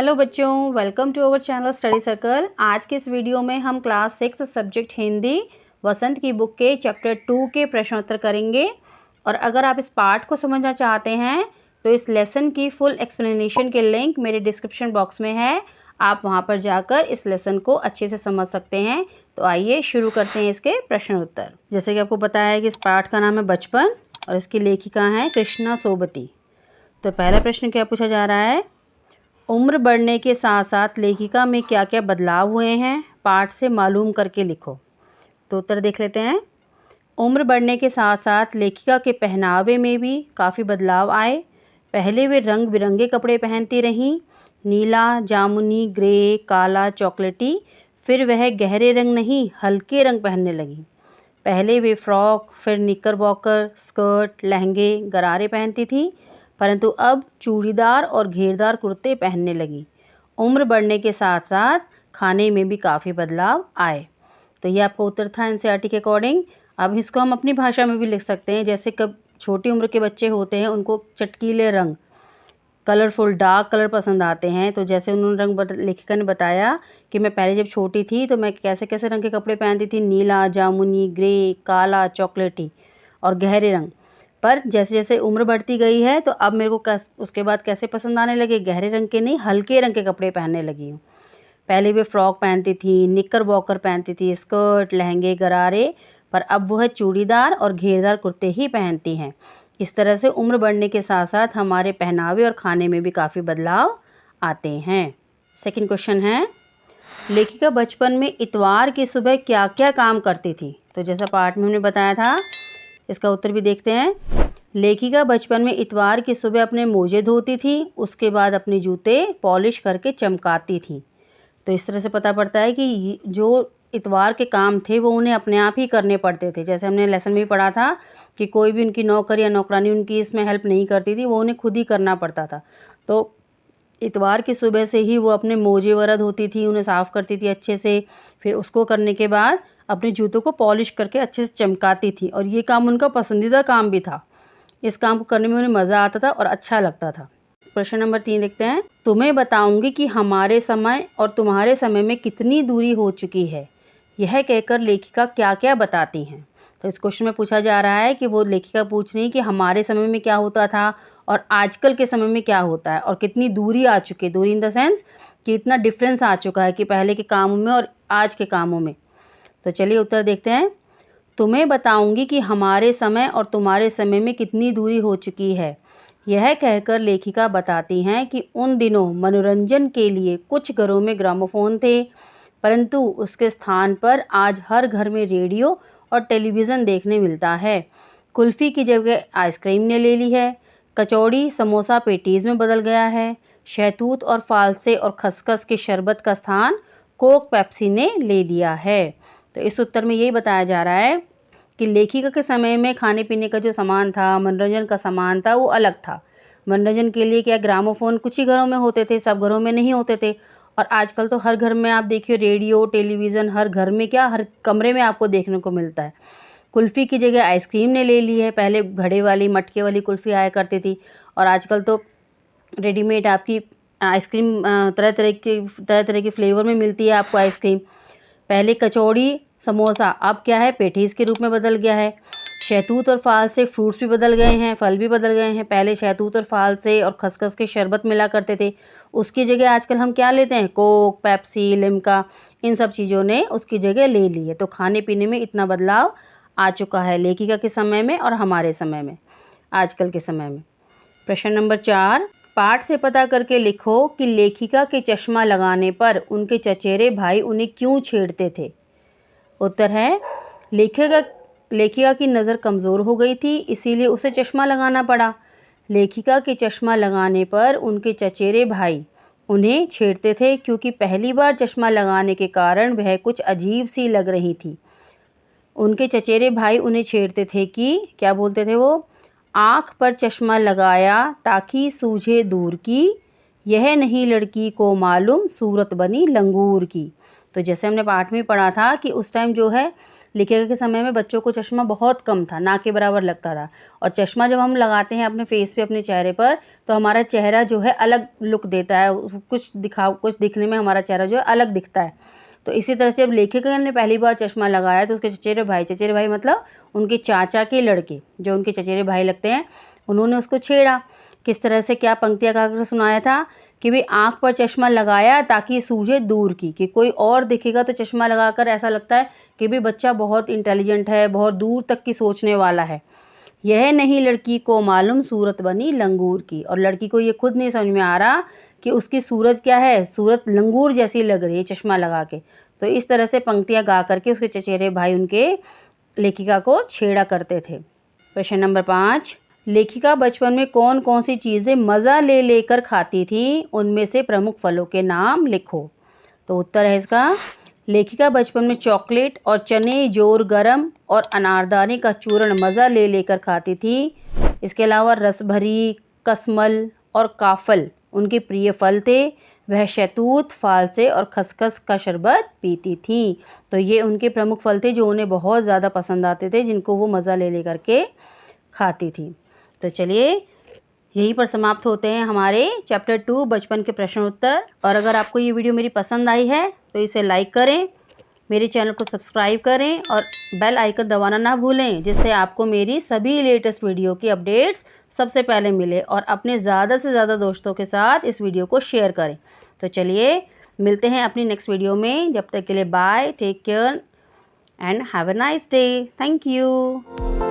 Hello बच्चों, welcome to our channel study circle. आज के इस वीडियो में हम क्लास 6 सब्जेक्ट हिंदी वसंत की बुक के चैप्टर 2 के प्रश्नोत्तर करेंगे। और अगर आप इस पार्ट को समझना चाहते हैं तो इस लेसन की फुल एक्सप्लेनेशन के लिंक मेरे डिस्क्रिप्शन बॉक्स में है, आप वहां पर जाकर इस लेसन को अच्छे से समझ सकते हैं। तो आइए शुरू करते हैं इसके प्रश्नोत्तर। जैसे कि आपको पता है कि इस पार्ट का नाम है बचपन और इसकी लेखिका हैं कृष्णा सोबती। तो पहला प्रश्न क्या पूछा जा रहा है, उम्र बढ़ने के साथ साथ लेखिका में क्या क्या बदलाव हुए हैं, पाठ से मालूम करके लिखो। तो उत्तर देख लेते हैं। उम्र बढ़ने के साथ साथ लेखिका के पहनावे में भी काफ़ी बदलाव आए। पहले वे रंग बिरंगे कपड़े पहनती रहीं, नीला, जामुनी, ग्रे, काला, चॉकलेटी। फिर वह गहरे रंग नहीं हल्के रंग पहनने लगी। पहले वे फ्रॉक, फिर निकरबॉकर, स्कर्ट, लहंगे, गरारे पहनती थी, परंतु अब चूड़ीदार और घेरदार कुर्ते पहनने लगी। उम्र बढ़ने के साथ साथ खाने में भी काफ़ी बदलाव आए। तो ये आपका उत्तर था एनसीईआरटी के अकॉर्डिंग। अब इसको हम अपनी भाषा में भी लिख सकते हैं। जैसे कब छोटी उम्र के बच्चे होते हैं उनको चटकीले रंग, कलरफुल डार्क कलर पसंद आते हैं। तो जैसे उन्होंने लेखिका ने बताया कि मैं पहले जब छोटी थी तो मैं कैसे कैसे रंग के कपड़े पहनती थी, नीला, जामुनी, ग्रे, काला, चॉकलेटी और गहरे रंग। पर जैसे जैसे उम्र बढ़ती गई है तो अब मेरे को उसके बाद कैसे पसंद आने लगे, गहरे रंग के नहीं हल्के रंग के कपड़े पहनने लगी हूँ। पहले वे फ्रॉक पहनती थी, निकर बॉकर पहनती थी, स्कर्ट, लहंगे, गरारे, पर अब वह चूड़ीदार और घेरदार कुर्ते ही पहनती हैं। इस तरह से उम्र बढ़ने के साथ साथ हमारे पहनावे और खाने में भी काफ़ी बदलाव आते हैं। सेकंड क्वेश्चन है, लेखिका बचपन में इतवार की सुबह क्या क्या काम करती थी। तो जैसा पाठ में हमने बताया था, इसका उत्तर भी देखते हैं। लेखिका बचपन में इतवार की सुबह अपने मोजे धोती थी, उसके बाद अपने जूते पॉलिश करके चमकाती थी। तो इस तरह से पता पड़ता है कि जो इतवार के काम थे वो उन्हें अपने आप ही करने पड़ते थे। जैसे हमने लेसन में भी पढ़ा था कि कोई भी उनकी नौकर या नौकरानी उनकी इसमें हेल्प नहीं करती थी, वो उन्हें खुद ही करना पड़ता था। तो इतवार की सुबह से ही वो अपने मोजे वगैरह धोती थी, उन्हें साफ़ करती थी अच्छे से। फिर उसको करने के बाद अपने जूतों को पॉलिश करके अच्छे से चमकाती थी, और ये काम उनका पसंदीदा काम भी था। इस काम को करने में उन्हें मज़ा आता था और अच्छा लगता था। प्रश्न नंबर 3 देखते हैं। तुम्हें बताऊंगी कि हमारे समय और तुम्हारे समय में कितनी दूरी हो चुकी है, यह कहकर लेखिका क्या क्या बताती हैं। तो इस क्वेश्चन में पूछा जा रहा है कि वो लेखिका पूछ रही है कि हमारे समय में क्या होता था और आजकल के समय में क्या होता है और कितनी दूरी आ चुकी है। दूरी इन द सेंस कि इतना डिफरेंस आ चुका है कि पहले के कामों में और आज के कामों में। तो चलिए उत्तर देखते हैं। तुम्हें बताऊंगी कि हमारे समय और तुम्हारे समय में कितनी दूरी हो चुकी है, यह कहकर लेखिका बताती हैं कि उन दिनों मनोरंजन के लिए कुछ घरों में ग्रामोफोन थे, परंतु उसके स्थान पर आज हर घर में रेडियो और टेलीविज़न देखने मिलता है। कुल्फ़ी की जगह आइसक्रीम ने ले ली है। कचौड़ी समोसा पेटीज़ में बदल गया है। शहतूत और फालसे और खसखस के शरबत का स्थान कोक पेप्सी ने ले लिया है। तो इस उत्तर में यही बताया जा रहा है कि लेखिका के समय में खाने पीने का जो सामान था, मनोरंजन का सामान था, वो अलग था। मनोरंजन के लिए क्या ग्रामोफोन कुछ ही घरों में होते थे, सब घरों में नहीं होते थे। और आजकल तो हर घर में आप देखिए रेडियो टेलीविज़न हर घर में, क्या हर कमरे में आपको देखने को मिलता है। कुल्फ़ी की जगह आइसक्रीम ने ले ली है। पहले घड़े वाली मटके वाली कुल्फ़ी आया करती थी, और आजकल तो रेडीमेड आपकी आइसक्रीम तरह तरह की फ्लेवर में मिलती है आपको आइसक्रीम। पहले कचौड़ी समोसा अब क्या है, पेटीज़ के रूप में बदल गया है। शहतूत और फाल से फ्रूट्स भी बदल गए हैं, फल भी बदल गए हैं। पहले शहतूत और फाल से और खसखस के शरबत मिला करते थे, उसकी जगह आजकल हम क्या लेते हैं, कोक, पेप्सी, लिम्का, इन सब चीज़ों ने उसकी जगह ले ली है। तो खाने पीने में इतना बदलाव आ चुका है लेखिका के समय में और हमारे समय में, आजकल के समय में। प्रश्न नंबर 4, पाठ से पता करके लिखो कि लेखिका के चश्मा लगाने पर उनके चचेरे भाई उन्हें क्यों छेड़ते थे। उत्तर है, लेखिका की नज़र कमज़ोर हो गई थी, इसीलिए उसे चश्मा लगाना पड़ा। लेखिका के चश्मा लगाने पर उनके चचेरे भाई उन्हें छेड़ते थे क्योंकि पहली बार चश्मा लगाने के कारण वह कुछ अजीब सी लग रही थी। उनके चचेरे भाई उन्हें छेड़ते थे कि क्या बोलते थे वो, आँख पर चश्मा लगाया ताकि सूझे दूर की, यह नहीं लड़की को मालूम सूरत बनी लंगूर की। तो जैसे हमने पाठ में पढ़ा था कि उस टाइम जो है लेखिका के समय में बच्चों को चश्मा बहुत कम था, ना के बराबर लगता था। और चश्मा जब हम लगाते हैं अपने फेस पे, अपने चेहरे पर, तो हमारा चेहरा जो है अलग लुक देता है, कुछ दिखने में हमारा चेहरा जो है अलग दिखता है। तो इसी तरह से जब लेखिका ने पहली बार चश्मा लगाया तो उसके चचेरे भाई मतलब उनके चाचा के लड़के, जो उनके चचेरे भाई लगते हैं, उन्होंने उसको छेड़ा। किस तरह से, क्या पंक्तियाँ गाकर सुनाया था कि भाई आँख पर चश्मा लगाया ताकि सूझे दूर की, कि कोई और दिखेगा तो चश्मा लगाकर ऐसा लगता है कि भाई बच्चा बहुत इंटेलिजेंट है, बहुत दूर तक की सोचने वाला है। यह नहीं लड़की को मालूम सूरत बनी लंगूर की, और लड़की को ये खुद नहीं समझ में आ रहा कि उसकी सूरत क्या है, सूरत लंगूर जैसी लग रही है चश्मा लगा के। तो इस तरह से पंक्तियाँ गा करके उसके चचेरे भाई उनके लेखिका को छेड़ा करते थे। प्रश्न नंबर 5, लेखिका बचपन में कौन कौन सी चीज़ें मज़ा ले लेकर खाती थी, उनमें से प्रमुख फलों के नाम लिखो। तो उत्तर है इसका, लेखिका बचपन में चॉकलेट और चने, जोर गरम और अनारदाने का चूर्ण मज़ा ले लेकर खाती थी। इसके अलावा रसभरी, कसमल और काफल उनके प्रिय फल थे। वह शहतूत, फालसे और खसखस का शरबत पीती थी। तो ये उनके प्रमुख फल थे जो उन्हें बहुत ज़्यादा पसंद आते थे, जिनको वो मज़ा ले लेकर के खाती थी। तो चलिए, यहीं पर समाप्त होते हैं हमारे चैप्टर 2 बचपन के प्रश्न उत्तर। और अगर आपको ये वीडियो मेरी पसंद आई है तो इसे लाइक करें, मेरे चैनल को सब्सक्राइब करें और बेल आइकन दबाना ना भूलें, जिससे आपको मेरी सभी लेटेस्ट वीडियो की अपडेट्स सबसे पहले मिले। और अपने ज़्यादा से ज़्यादा दोस्तों के साथ इस वीडियो को शेयर करें। तो चलिए, मिलते हैं अपनी नेक्स्ट वीडियो में। जब तक के लिए bye, take care and have a nice day. Thank you.